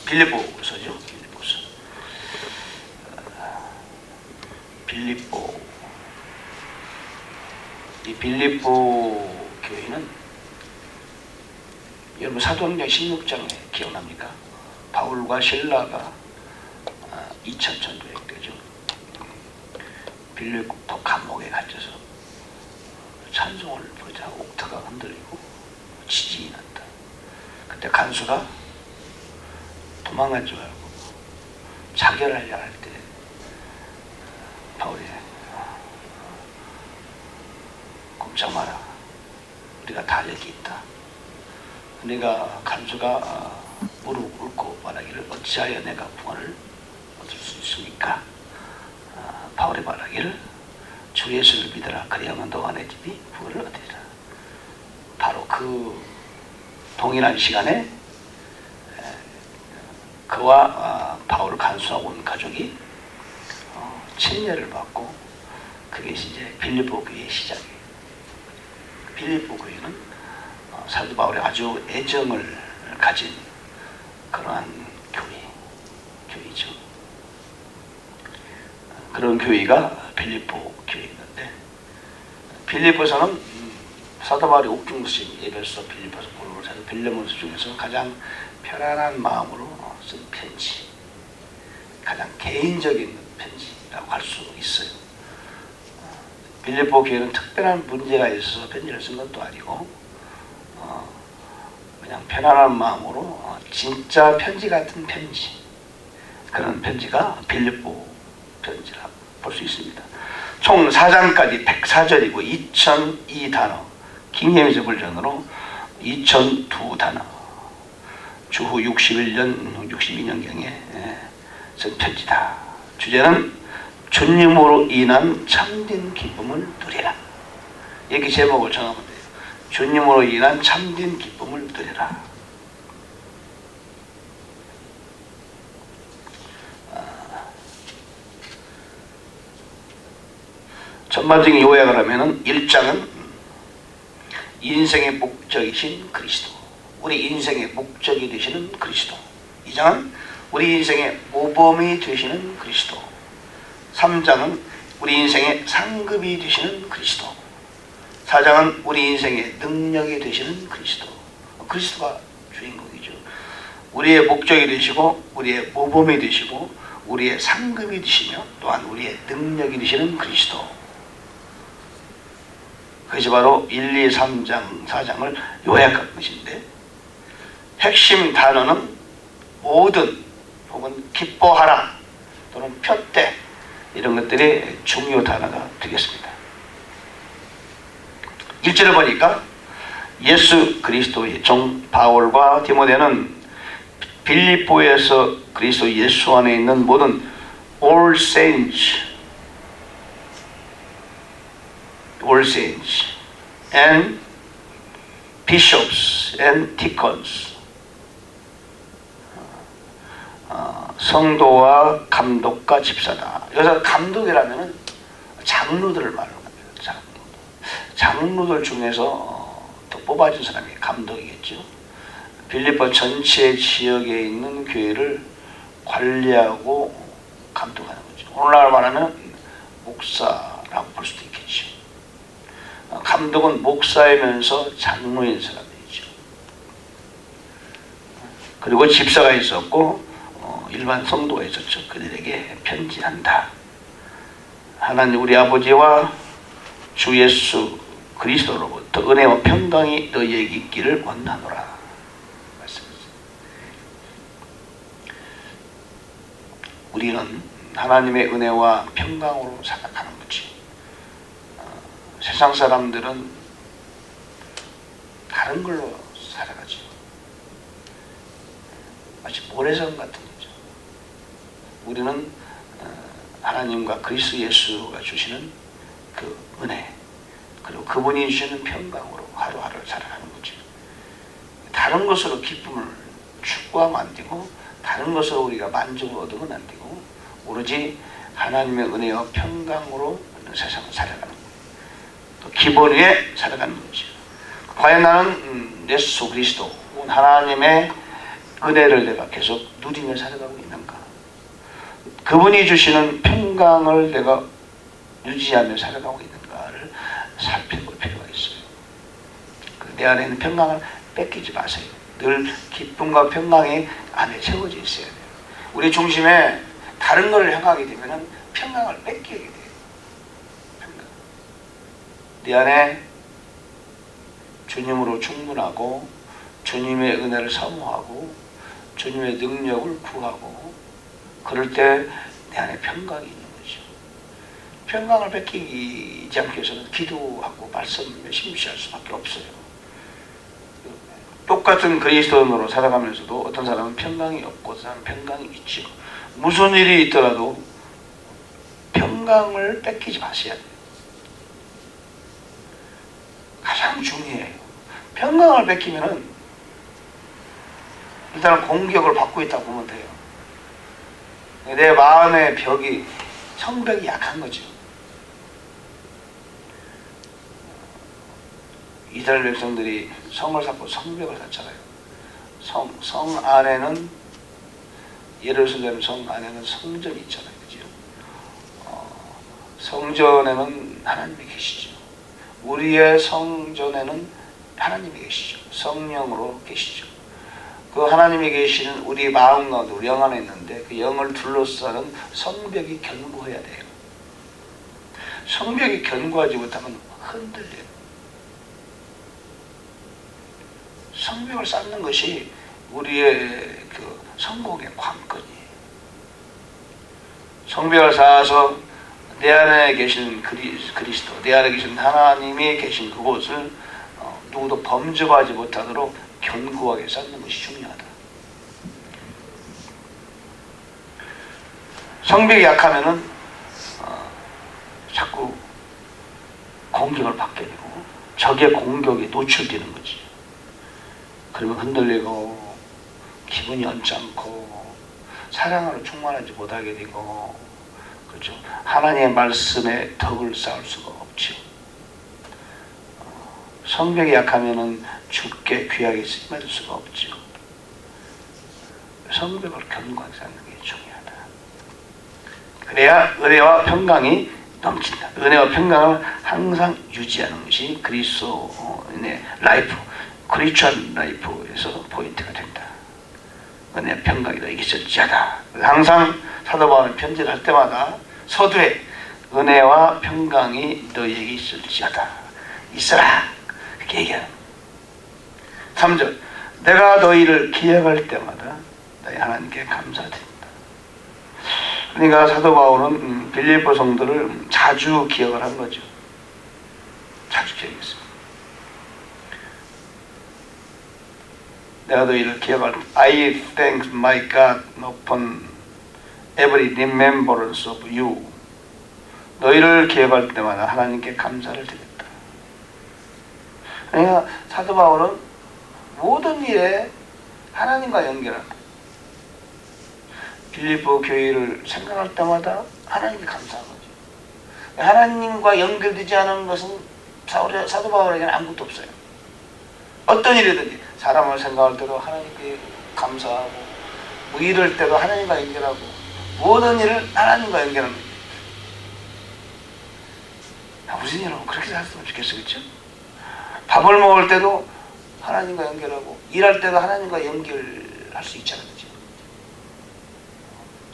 빌립보서죠. 빌립보. 이 빌립보 교회는 여러분 사도행전 16장에 기억납니까? 바울과 신라가 2천 전도했대죠. 빌립보 감옥에 갇혀서 찬송을 부르자 옥타가 흔들리고 지진이 났다. 그때 간수가 도망간 줄 알고 자결하려 할 때 바울이 꼼짝 마라. 우리가 다 여기 있다. 내가 간수가 무릎 꿇고 말하기를 어찌하여 내가 구원을 얻을 수 있습니까? 바울이 말하기를 주 예수를 믿어라. 그리하면 너와 내 집이 구원을 얻으리라. 바로 그 동일한 시간에 그와 바울을 간수하고 온 가족이 침례를 받고 그게 이제 빌립보 교회의 시작이에요. 빌립보 교회는 사도 바울이 아주 애정을 가진 그러한 교회죠. 그런 교회가 빌립보 교회인데, 빌립보서는 사도 바울이 옥중스님, 에베소, 빌립보서, 골로새, 빌레몬서 중에서 가장 편안한 마음으로 쓴 편지, 가장 개인적인 편지라고 할 수 있어요. 빌립보 교회는 특별한 문제가 있어서 편지를 쓴 것도 아니고 그냥 편안한 마음으로 진짜 편지 같은 편지, 그런 편지가 빌립보 편지라 볼 수 있습니다. 총 4장까지 104절이고 2002단어, 킹제임스 버전으로 2002단어, 주후 61년, 62년경에 쓴 편지다. 주제는 주님으로 인한 참된 기쁨을 누리라. 이렇게 제목을 정하면 돼요. 주님으로 인한 참된 기쁨을 누리라. 전반적인 요약을 하면은 1장은 인생의 목적이신 그리스도, 우리 인생의 목적이 되시는 그리스도. 2장은 우리 인생의 모범이 되시는 그리스도. 3장은 우리 인생의 상급이 되시는 그리스도. 4장은 우리 인생의 능력이 되시는 그리스도. 그리스도가 주인공이죠. 우리의 목적이 되시고 우리의 모범이 되시고 우리의 상급이 되시며 또한 우리의 능력이 되시는 그리스도. 그것이 바로 1, 2, 3장, 4장을 요약한 것인데, 핵심 단어는 모든 혹은 기뻐하라 또는 표대, 이런 것들이 중요 단어가 되겠습니다. 1절을 보니까 예수 그리스도의 종 바울과 디모데는 빌립보에서 그리스도 예수 안에 있는 모든 all saints and bishops and deacons, 성도와 감독과 집사다. 여기서 감독이라면 장로들을 말하는 겁니다. 장로들 중에서 더 뽑아진 사람이 감독이겠죠. 빌립보 전체 지역에 있는 교회를 관리하고 감독하는 거죠. 오늘날 말하면 목사라고 볼 수도 있겠죠. 감독은 목사이면서 장로인 사람이죠. 그리고 집사가 있었고 일반 성도가 있었죠. 그들에게 편지한다. 하나님 우리 아버지와 주 예수 그리스도로부터 은혜와 평강이 너희에게 있기를 원하노라. 말씀하셨습니다. 우리는 하나님의 은혜와 평강으로 살아가는 거지. 세상 사람들은 다른 걸로 살아가죠. 마치 모래성 같은 거죠. 우리는 하나님과 그리스도 예수가 주시는 그 은혜, 그리고 그분이 주시는 평강으로 하루하루를 살아가는 거죠. 다른 것으로 기쁨을 추구하면 안 되고, 다른 것으로 우리가 만족을 얻으면 안 되고, 오로지 하나님의 은혜와 평강으로 세상을 살아가는 거예요. 또 기본 위에 살아가는 거죠. 과연 나는 예수 그리스도, 하나님의 은혜를 내가 계속 누리며 살아가고 있는가? 그분이 주시는 평강을 내가 유지하며 살아가고 있는가를 살펴볼 필요가 있어요. 내 안에 있는 평강을 뺏기지 마세요. 늘 기쁨과 평강이 안에 채워져 있어야 돼요. 우리 중심에 다른 것을 향하게 되면 평강을 뺏기게 돼요. 평강. 내 안에 주님으로 충분하고 주님의 은혜를 사모하고 주님의 능력을 구하고 그럴 때 내 안에 평강이 있는 거죠. 평강을 뺏기지 않기 위해서는 기도하고 말씀에 심취할 수밖에 없어요. 똑같은 그리스도인으로 살아가면서도 어떤 사람은 평강이 없고 어떤 사람은 평강이 있죠. 무슨 일이 있더라도 평강을 뺏기지 마셔야 돼요. 가장 중요해요. 평강을 뺏기면은 일단 공격을 받고 있다고 보면 돼요. 내 마음의 벽이, 성벽이 약한 거죠. 이스라엘 백성들이 성을 쌓고 성벽을 쌓잖아요. 성 안에는, 예루살렘 성 안에는 성전이 있잖아요. 그죠? 성전에는 하나님이 계시죠. 우리의 성전에는 하나님이 계시죠. 성령으로 계시죠. 그 하나님이 계시는 우리 마음 가운데 우리 영 안에 있는데 그 영을 둘러싸는 성벽이 견고해야 돼요. 성벽이 견고하지 못하면 흔들려요. 성벽을 쌓는 것이 우리의 그 성공의 관건이에요. 성벽을 쌓아서 내 안에 계신 그리스도, 내 안에 계신 하나님이 계신 그곳을 누구도 범접하지 못하도록 견고하게 쌓는 것이 중요하다. 성벽이 약하면은 자꾸 공격을 받게 되고 적의 공격에 노출되는 거지. 그러면 흔들리고 기분이 언짢고 사랑으로 충만하지 못하게 되고, 그렇죠. 하나님의 말씀에 덕을 쌓을 수가 없죠. 성벽이 약하면은 죽게 귀하게 쓰임받을 수가 없죠. 성벽을 견고하게 쌓는 게 중요하다. 그래야 은혜와 평강이 넘친다. 은혜와 평강을 항상 유지하는 것이 그리스도인의 라이프, 크리스천 라이프에서 포인트가 된다. 은혜와 평강이 너에게 있을지어다. 항상 사도 바울은 편지를 할 때마다 서두에 은혜와 평강이 너에게 있을지어다. 있어라. 그렇게 얘기하는 3절, 내가 너희를 기억할 때마다 너희 하나님께 감사드린다. 그러니까 사도 바울은 빌립보 성도를 자주 기억을 한 거죠. 자주 기억했습니다. 내가 너희를 기억할 때 I thank my God upon every remembrance of you. 너희를 기억할 때마다 하나님께 감사를 드렸다. 그러니까 사도 바울은 모든 일에 하나님과 연결합니다. 빌립보 교회를 생각할 때마다 하나님께 감사한 거죠. 하나님과 연결되지 않은 것은 사도 바울에게는 아무것도 없어요. 어떤 일이든지 사람을 생각할 때도 하나님께 감사하고, 뭐 이럴 때도 하나님과 연결하고, 모든 일을 하나님과 연결하는 거예요. 우리 여러분 그렇게 살았으면 좋겠어, 그렇죠? 밥을 먹을 때도 하나님과 연결하고, 일할 때도 하나님과 연결할 수 있잖아요, 그렇죠?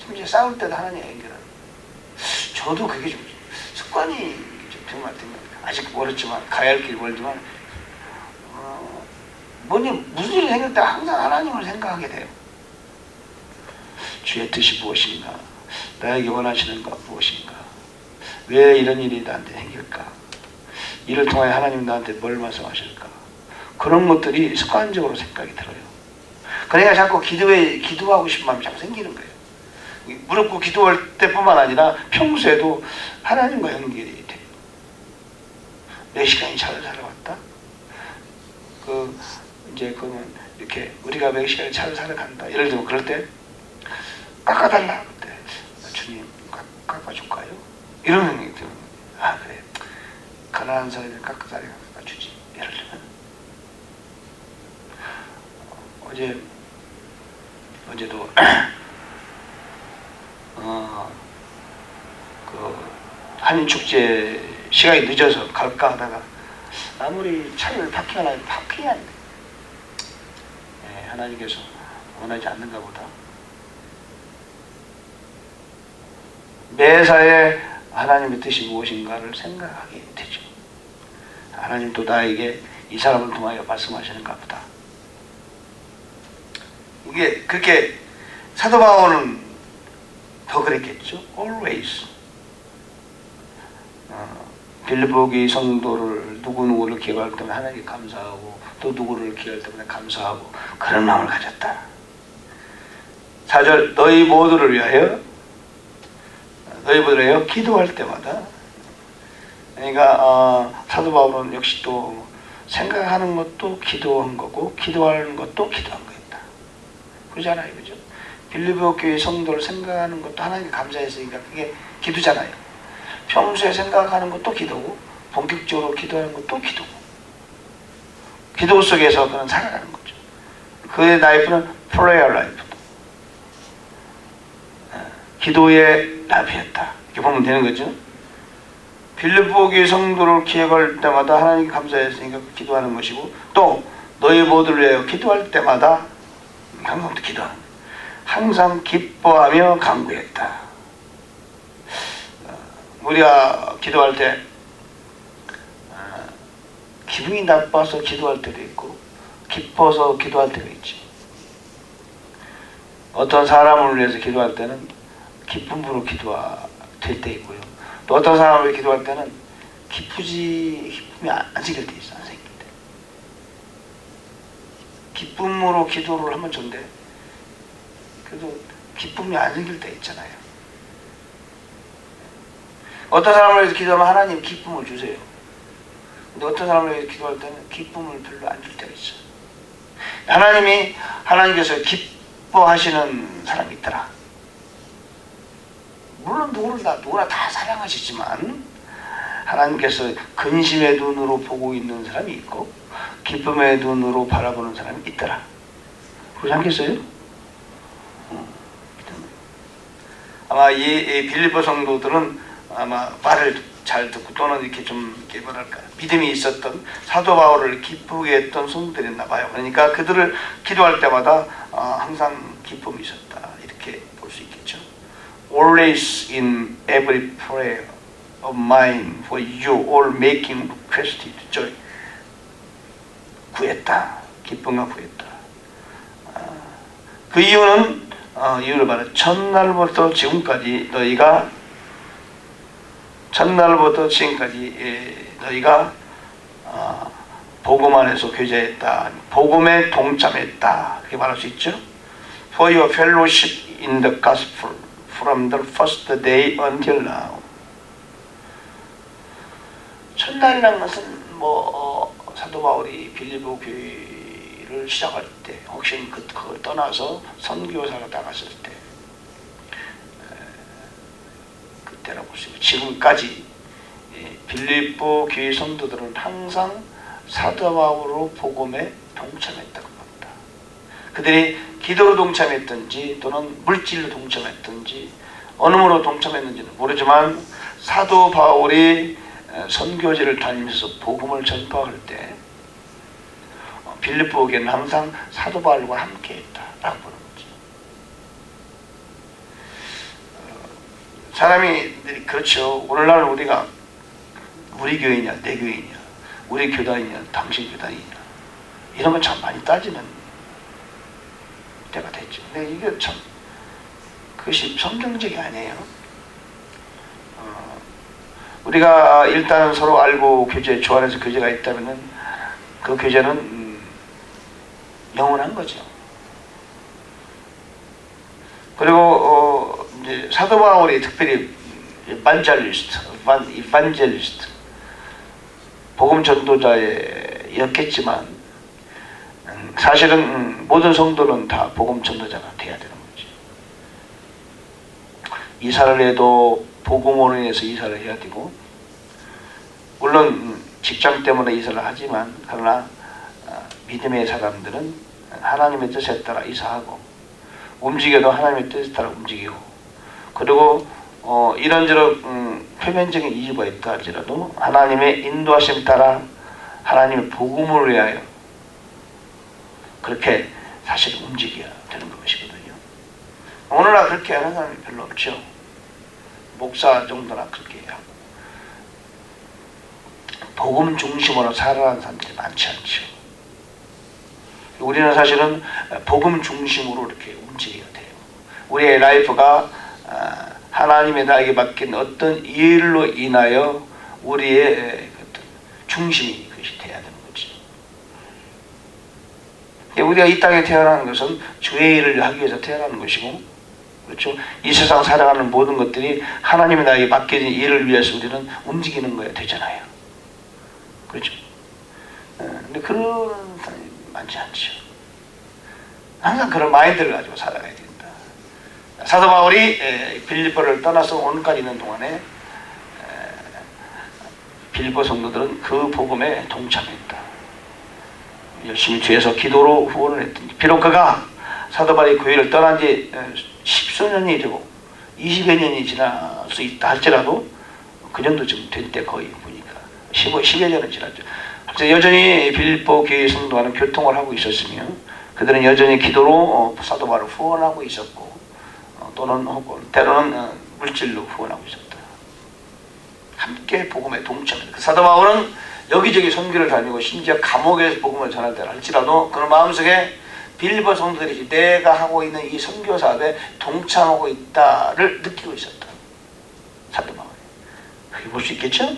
심지어 싸울 때도 하나님과 연결하는. 저도 그게 좀 습관이 좀 된 것 같아요. 아직 멀었지만, 가야 할 길이 멀지만, 무슨 일이 생길 때 항상 하나님을 생각하게 돼요. 주의 뜻이 무엇인가? 나에게 원하시는 것 무엇인가? 왜 이런 일이 나한테 생길까? 이를 통해 하나님 나한테 뭘 말씀하실까? 그런 것들이 습관적으로 생각이 들어요. 그러니까 자꾸 기도하고 싶은 마음이 자꾸 생기는 거예요. 무릎 꿇고 기도할 때뿐만 아니라 평소에도 하나님과 연결이 돼요. 몇 시간이 잘 살아왔다? 이제 그러면 이렇게 우리가 몇 시간을 잘 살아간다. 예를 들면 그럴 때 깎아달라. 그때 주님 깎아줄까요? 이런 생각이 들어요. 아 그래. 가난한 사람이 깎아주지. 예를 들면 어제 어제도 그 한인축제 시간이 늦어서 갈까 하다가 아무리 차를 파킹하려면 파킹이 안 돼. 하나님께서 원하지 않는가 보다. 매사에 하나님의 뜻이 무엇인가를 생각하게 되죠. 하나님도 나에게 이 사람을 통하여 말씀하시는가 보다. 이게 그렇게 사도 바울은 더 그랬겠죠. Always. 빌립보 교회 성도를 누구누구를 기억할 때마다 하나님께 감사하고 또 누구를 기억할 때마다 감사하고 그런 마음을 가졌다. 4절 너희 모두를 위하여 기도할 때마다. 그러니까 사도 바울은 역시 또 생각하는 것도 기도한 거고 기도하는 것도 기도한 거였다. 그러잖아요, 그죠? 빌립보 교회 성도를 생각하는 것도 하나님께 감사했으니까 그게 기도잖아요. 평소에 생각하는 것도 기도고 본격적으로 기도하는 것도 기도고 기도 속에서 그는 살아가는 거죠. 그의 라이프는 prayer life, 기도의 라이프였다. 이렇게 보면 되는 거죠. 빌립보 교회 성도를 기억할 때마다 하나님께 감사했으니까 기도하는 것이고 또 너희 모두를 위하여 기도할 때마다 항상 기도하는 거예요. 항상 기뻐하며 간구했다. 우리가 기도할 때 기분이 나빠서 기도할 때도 있고 기뻐서 기도할 때도 있지. 어떤 사람을 위해서 기도할 때는 기쁨으로 기도될 때 있고요. 또 어떤 사람을 위해 기도할 때는 기쁨이 안 생길 때 있어. 안 생길 때. 기쁨으로 기도를 하면 좋은데 그래도 기쁨이 안 생길 때 있잖아요. 어떤 사람을 위해서 기도하면 하나님 기쁨을 주세요. 근데 어떤 사람을 위해서 기도할 때는 기쁨을 별로 안 줄 때가 있어요. 하나님께서 기뻐하시는 사람이 있더라. 물론 누구나 다 사랑하시지만 하나님께서 근심의 눈으로 보고 있는 사람이 있고 기쁨의 눈으로 바라보는 사람이 있더라. 그러지 않겠어요? 아마 이 빌립보 성도들은 아마 말을 잘 듣고 또는 이렇게 좀 이렇게 뭐랄까 믿음이 있었던 사도 바울을 기쁘게 했던 성도들이었나 봐요. 그러니까 그들을 기도할 때마다 항상 기쁨이 있었다. 이렇게 볼 수 있겠죠. Always in every prayer of mine for you all making requested joy. 구했다. 기쁨과 구했다. 그 이유는 이유를 말해 첫날부터 지금까지 너희가 복음 안에서 교제했다. 복음에 동참했다. 그렇게 말할 수 있죠. For your fellowship in the gospel from the first day until now. 첫날이라는 것은 사도 바울이 빌립보 교회를 시작할 때 혹시 그걸 떠나서 선교사로 나갔을 때 그때라고 볼 수 있고 지금까지 빌립보 교회 성도들은 항상 사도 바울로 복음에 동참했다고 합니다. 그들이 기도로 동참했든지 또는 물질로 동참했든지 어느 뭐로 동참했는지는 모르지만 사도 바울이 선교지를 다니면서 복음을 전파할 때 빌립보 교회는 항상 사도 바울과 함께 했다라고 보는 거죠. 사람이 그렇죠. 오늘날 우리가 우리 교회냐 내 교회냐 우리 교단이냐 당신 교단이냐 이런 걸 참 많이 따지는 때가 됐죠. 근데 이게 참 그것이 성경적이 아니에요. 우리가 일단 서로 알고 주 안에서 교제가 있다면은 그 교제는 영원한 거죠. 그리고 이제 사도 바울이 특별히 이반젤리스트 복음 전도자였겠지만 사실은 모든 성도는 다 복음 전도자가 돼야 되는 거지. 이사를 해도 복음으로 인해서 이사를 해야 되고 물론 직장 때문에 이사를 하지만 그러나 믿음의 사람들은 하나님의 뜻에 따라 이사하고 움직여도 하나님의 뜻에 따라 움직이고, 그리고 이런저런 표면적인 이유가 있다 할지라도 하나님의 인도하심 따라 하나님의 복음을 위하여 그렇게 사실 움직여야 되는 것이거든요. 오늘날 그렇게 하는 사람이 별로 없죠. 목사 정도나 그렇게 하고 복음 중심으로 살아가는 사람들이 많지 않죠. 우리는 사실은 복음 중심으로 이렇게 움직여야 돼요. 우리의 라이프가 하나님의 나에게 맡긴 어떤 일로 인하여 우리의 중심이 그것이 돼야 되는 거지. 우리가 이 땅에 태어나는 것은 주의 일을 하기 위해서 태어나는 것이고, 그렇죠? 이 세상 살아가는 모든 것들이 하나님의 나에게 맡겨진 일을 위해서 우리는 움직이는 거야 되잖아요. 그렇죠? 근데 그런 사람이 많지 않죠. 항상 그런 마인드를 가지고 살아가야 된다. 사도 바울이 빌립보를 떠나서 오늘까지 있는 동안에 빌립보 성도들은 그 복음에 동참했다. 열심히 뒤에서 기도로 후원을 했더니, 비록 그가 사도 바울이 교회를 떠난 지 10여 년이 되고 20여 년이 지날 수 있다 할지라도 그 정도 좀 된 때 거의 보니까 10여 년은 지났죠. 여전히 빌립보 교회 성도와는 교통을 하고 있었으며 그들은 여전히 기도로 사도 바울을 후원하고 있었고, 또는 혹은 때로는 물질로 후원하고 있었다. 함께 복음에 동참했다. 그 사도 바울은 여기저기 선교를 다니고 심지어 감옥에서 복음을 전할 때라 할지라도 그런 마음속에 빌립보 성도들이 내가 하고 있는 이 선교 사업에 동참하고 있다를 느끼고 있었다. 사도 바울이. 그렇게 볼 수 있겠죠?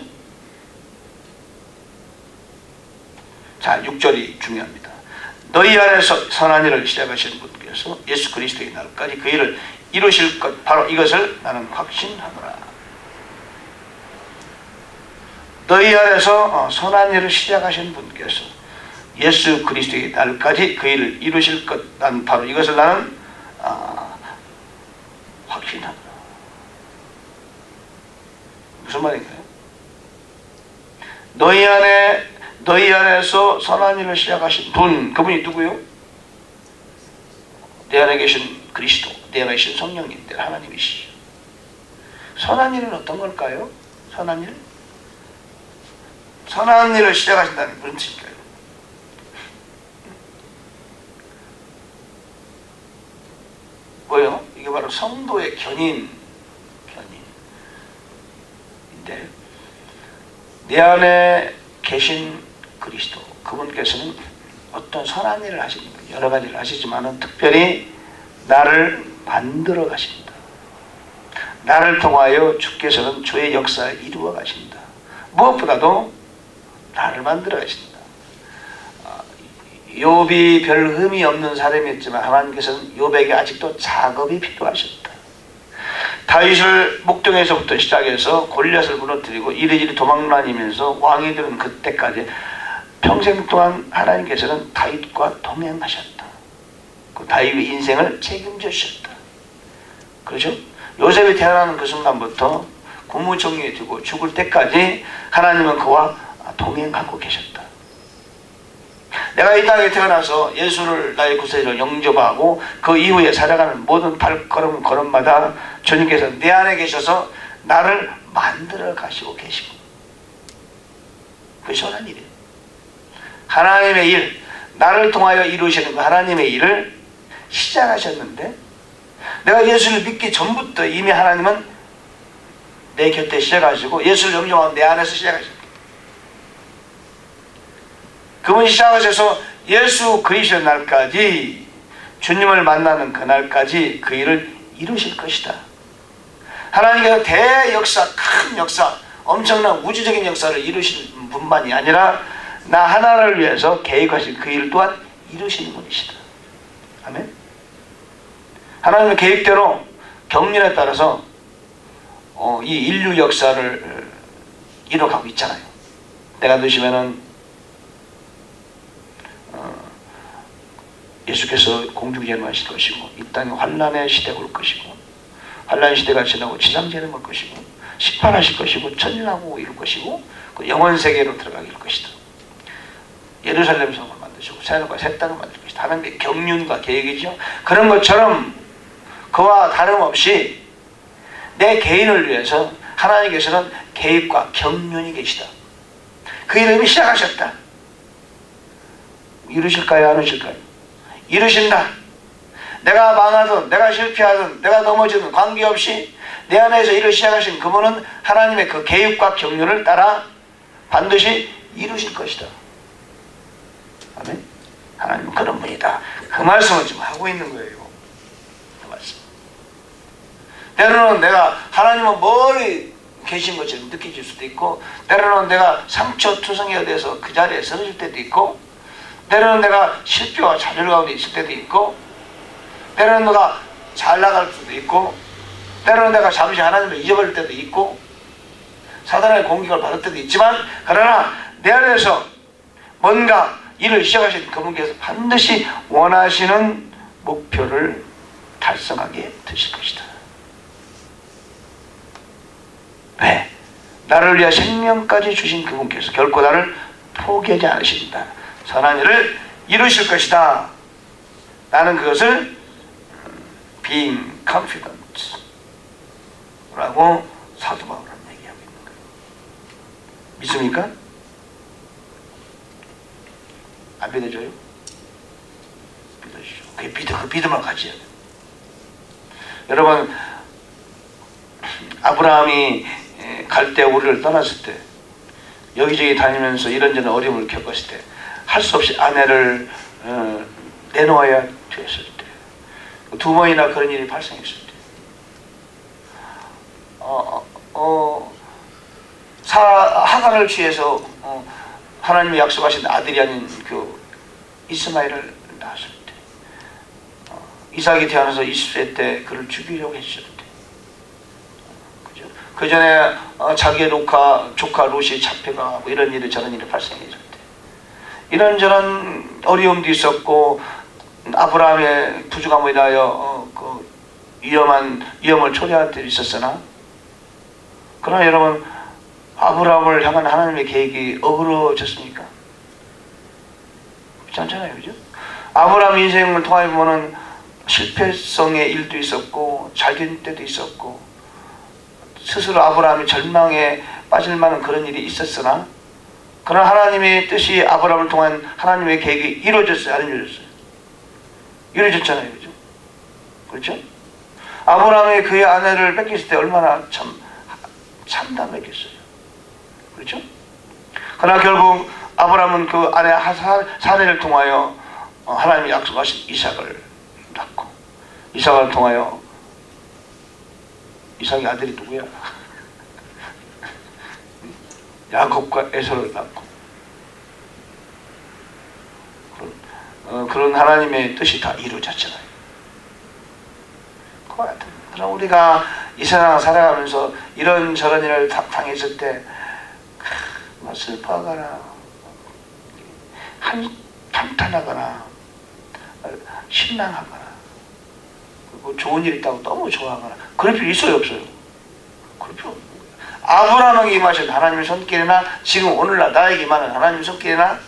자, 6절이 중요합니다. 너희 안에서 선한 일을 시작하신 분께서 예수 그리스도의 날까지 그 일을 이루실 것, 바로 이것을 나는 확신하노라. 너희 안에서 선한 일을 시작하신 분께서 예수 그리스도의 날까지 그 일을 이루실 것, 난 바로 이것을 나는 확신하노라. 무슨 말인가요? 너희 안에서 선한 일을 시작하신 분, 그분이 누구요? 내 안에 계신 그리스도, 내 안에 계신 성령님들, 하나님이시죠. 선한 일은 어떤 걸까요? 선한 일? 선한 일을 시작하신다는 무슨 뜻일까요? 뭐요? 이게 바로 성도의 견인인데, 내 안에 계신 그리스도, 그분께서는 어떤 선한 일을 하시는 분, 여러 가지를 하시지만은 특별히 나를 만들어 가신다. 나를 통하여 주께서는 주의 역사를 이루어 가신다. 무엇보다도 나를 만들어 가신다. 욥이 별 흠이 없는 사람이었지만 하나님께서는 욥에게 아직도 작업이 필요하셨다. 다윗을 목동에서부터 시작해서 골리앗을 무너뜨리고 이리저리 도망다니면서 왕이 되는 그때까지 평생 동안 하나님께서는 다윗과 동행하셨다. 그 다윗의 인생을 책임져 주셨다. 그렇죠? 요셉이 태어나는 그 순간부터 국무총리에 두고 죽을 때까지 하나님은 그와 동행하고 계셨다. 내가 이 땅에 태어나서 예수를 나의 구세주로 영접하고 그 이후에 살아가는 모든 발걸음 걸음마다 주님께서 내 안에 계셔서 나를 만들어 가시고 계시고, 그것이 선한 일이에요. 하나님의 일, 나를 통하여 이루시는 그 하나님의 일을 시작하셨는데, 내가 예수를 믿기 전부터 이미 하나님은 내 곁에 시작하시고 예수를 영접하면 내 안에서 시작하셨다. 그분이 시작하셔서 예수 그리스도의 날까지, 주님을 만나는 그날까지 그 일을 이루실 것이다. 하나님께서 대역사, 큰 역사, 엄청난 우주적인 역사를 이루신 분만이 아니라 나 하나를 위해서 계획하신 그 일 또한 이루시는 분이시다. 아멘. 하나님의 계획대로 경륜에 따라서 이 인류 역사를 이뤄가고 있잖아요. 때가 되시면은 예수께서 공중제물하실 것이고, 이 땅에 환란의 시대가 올 것이고, 환란의 시대가 지나고 지상제를 올 것이고, 심판하실 것이고, 천년하고 이룰 것이고, 그 영원 세계로 들어가게 될 것이다. 예루살렘 성을 만드시고 새하늘과 새 땅을 만들 것이다. 하나님의 경륜과 계획이죠. 그런 것처럼 그와 다름없이 내 개인을 위해서 하나님께서는 개입과 경륜이 계시다. 그 이름이 시작하셨다. 이루실까요? 안 이루실까요? 이루신다. 내가 망하든 내가 실패하든 내가 넘어지든 관계없이 내 안에서 일을 시작하신 그분은 하나님의 그 개입과 경륜을 따라 반드시 이루실 것이다. 아멘. 하나님은 그런 분이다. 그 말씀을 지금 하고 있는 거예요. 그 말씀. 때로는 내가 하나님은 멀리 계신 것처럼 느껴질 수도 있고, 때로는 내가 상처투성이가 돼서 그 자리에 쓰러질 때도 있고, 때로는 내가 실패와 좌절 가운데 있을 때도 있고, 때로는 내가 잘 나갈 수도 있고, 때로는 내가 잠시 하나님을 잊어버릴 때도 있고, 사단의 공격을 받을 때도 있지만, 그러나 내 안에서 뭔가 일을 시작하신 그분께서 반드시 원하시는 목표를 달성하게 되실 것이다. 왜? 나를 위해 생명까지 주신 그분께서 결코 나를 포기하지 않으신다. 선한 일을 이루실 것이다. 나는 그것을 being confident 라고 사도 바울은 얘기하고 있는 거예요. 믿습니까? 안 믿어져요? 믿어주죠. 그 믿음을 가져야 돼요. 여러분, 아브라함이 갈대 우리를 떠났을 때, 여기저기 다니면서 이런저런 어려움을 겪었을 때, 할 수 없이 아내를 내놓아야 됐을 때, 두 번이나 그런 일이 발생했을 때, 하갈을 취해서 하나님이 약속하신 아들이 아닌 그 이스마엘을 낳았을 때, 이삭이 태어나서 20세 때 그를 죽이려고 했을 때, 그죠? 그 전에 자기의 조카 롯이 잡혀가고 이런 일이 저런 일이 발생했을 때, 이런저런 어려움도 있었고, 아브라함의 부족함을 인하여 그 위험을 초래할 때도 있었으나, 그러나 여러분, 아브라함을 향한 하나님의 계획이 어그러졌습니까? 그렇지 않잖아요, 그죠? 아브라함 인생을 통해 보면은 실패성의 일도 있었고, 잘된 때도 있었고, 스스로 아브라함이 절망에 빠질 만한 그런 일이 있었으나, 그러나 하나님의 뜻이 아브라함을 통한 하나님의 계획이 이루어졌어요, 안 이루어졌어요? 이루어졌잖아요, 그죠? 그렇죠? 아브라함이 그의 아내를 뺏겼을 때 얼마나 참담했겠어요. 그렇죠? 그러나 결국 아브라함은 그 아내 사례를 통하여 하나님이 약속하신 이삭을 낳고, 이삭을 통하여, 이삭의 아들이 누구야? 야곱과 에서를 낳고, 그런 하나님의 뜻이 다 이루어졌잖아요. 그럼 우리가 이 세상 살아가면서 이런저런 일을 당했을 때 슬퍼하거나 한탄하거나 신랑하거나, 뭐 좋은 일 있다고 너무 좋아하거나 그럴 필요 있어요, 없어요? 그럴 필요 없는 거예요. 아브라함에게 임하신 하나님의 손길이나 지금 오늘날 나에게 임하는 하나님의 손길이나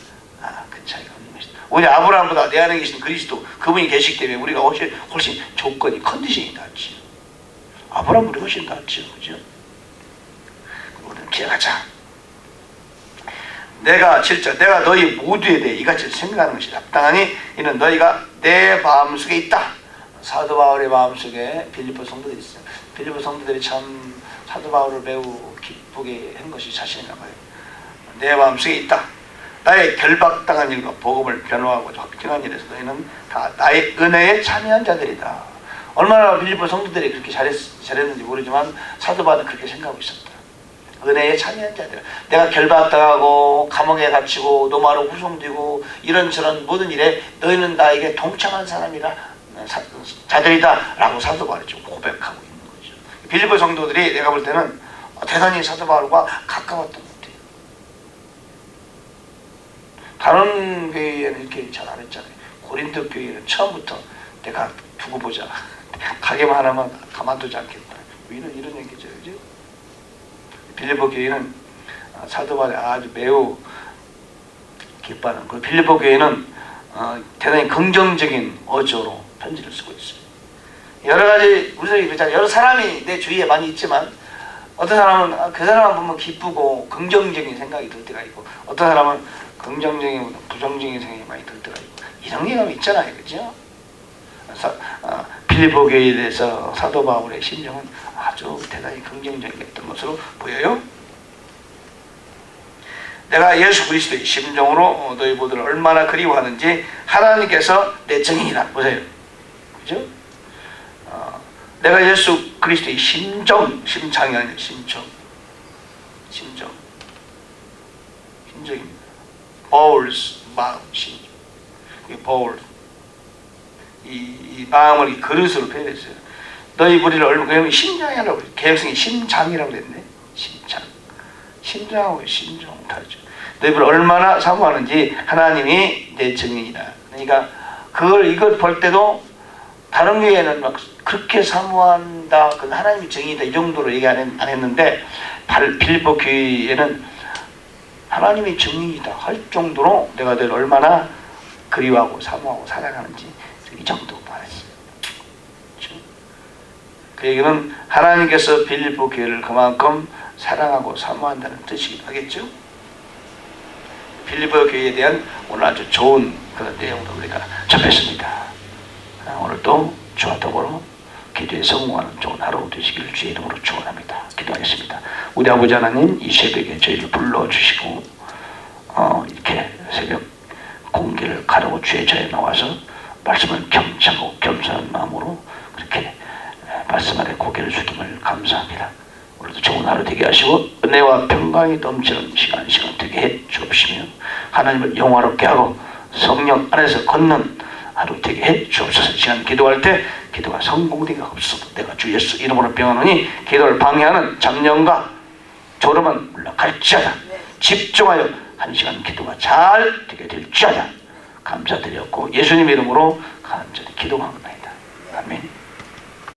그 차이가 없는 것이다. 오히려 아브라함보다 내 안에 계신 그리스도 그분이 계시기 때문에 우리가 훨씬 조건이, 컨디션이 낫지. 아브라함보다 훨씬 낫죠, 그죠? 우리는 기억하자. 내가 너희 모두에 대해 이같이 생각하는 것이 합당하니 이는 너희가 내 마음속에 있다. 사도 바울의 마음속에 빌립보 성도들이 있어요. 빌립보 성도들이 참 사도 바울을 매우 기쁘게 한 것이 사실인가 봐요. 내 마음속에 있다. 나의 결박당한 일과 복음을 변호하고 확증한 일에서 너희는 다 나의 은혜에 참여한 자들이다. 얼마나 빌립보 성도들이 그렇게 잘했는지 모르지만 사도 바울은 그렇게 생각하고 있었다. 은혜에 참여한 자들. 내가 결박당하고 감옥에 갇히고 노마로 후송되고 이런저런 모든 일에 너희는 나에게 동참한 자들이다 라고 사도 바울이 좀 고백하고 있는 거죠. 빌립보 성도들이 내가 볼 때는 대단히 사도 바울과 가까웠던 것 같아요. 다른 교회에는 이렇게 잘 안 했잖아요. 고린도 교회는 처음부터 내가 두고 보자, 가게만 하나만 가만두지 않겠다, 이런 얘기죠, 그죠? 빌립보 교회는 사도 바울이 아주 매우 기뻐하는, 그 빌립보 교회는 대단히 긍정적인 어조로 편지를 쓰고 있어요. 여러 가지 우리들이 그렇잖아요. 여러 사람이 내 주위에 많이 있지만 어떤 사람은 그 사람 보면 기쁘고 긍정적인 생각이 들 때가 있고 어떤 사람은 긍정적인 부정적인 생각이 많이 들 때가 있고 이런 경험이 있잖아요. 그죠? 빌립보 교회에 대해서 사도 바울의 심정은 아주 대단히 긍정적이었던 것으로 보여요. 내가 예수 그리스도의 심정으로 너희 모두를 얼마나 그리워하는지 하나님께서 내 증인이라. 보세요. 그죠? 내가 예수 그리스도의 심정이 아니라 심정입니다. 바울's 마음, 심정. 바울 이 마음을 이 그릇으로 표현했어요. 너희 무리를 얼마나 심장이라고 그랬어요. 개혁성이 심장이라고 그랬네. 심장하고 심정 다르죠. 너희를 얼마나 사모하는지 하나님이 내 증인이다. 그러니까 이걸 볼 때도 다른 교회는 막 그렇게 사모한다, 그 하나님이 증인이다 이 정도로 얘기 안 했는데 빌립보 교회에는 하나님이 증인이다 할 정도로 내가 너희를 얼마나 그리워하고 사모하고 사랑하는지 이 정도 말했어요. 그렇죠? 그 얘기는 하나님께서 빌립보 교회를 그만큼 사랑하고 사모한다는 뜻이긴 하겠죠. 빌립보 교회에 대한 오늘 아주 좋은 그런 내용을 우리가 접했습니다. 오늘도 주와 더불어 기도에 성공하는 좋은 하루 되시기를 주의 이름으로 축원합니다. 기도하겠습니다. 우리 아버지 하나님, 이 새벽에 저희를 불러주시고 이렇게 새벽 공기를 가르고 주의 자리에 나와서 말씀을 경청하고 겸손한 마음으로 그렇게 말씀 아래 고개를 숙임을 감사합니다. 오늘도 좋은 하루 되게 하시고 은혜와 평강이 넘치는 시간 되게 해 주옵시며 하나님을 영화롭게 하고 성령 안에서 걷는 하루 되게 해 주옵소서. 시간 기도할 때 기도가 성공되기가 없어도 내가 주 예수 이름으로 병하노니 기도를 방해하는 잡념과 졸음은 물러갈지어다. 집중하여 한 시간 기도가 잘 되게 될지어다. 감사드렸고 예수님 이름으로 간절히 기도합니다. 아멘.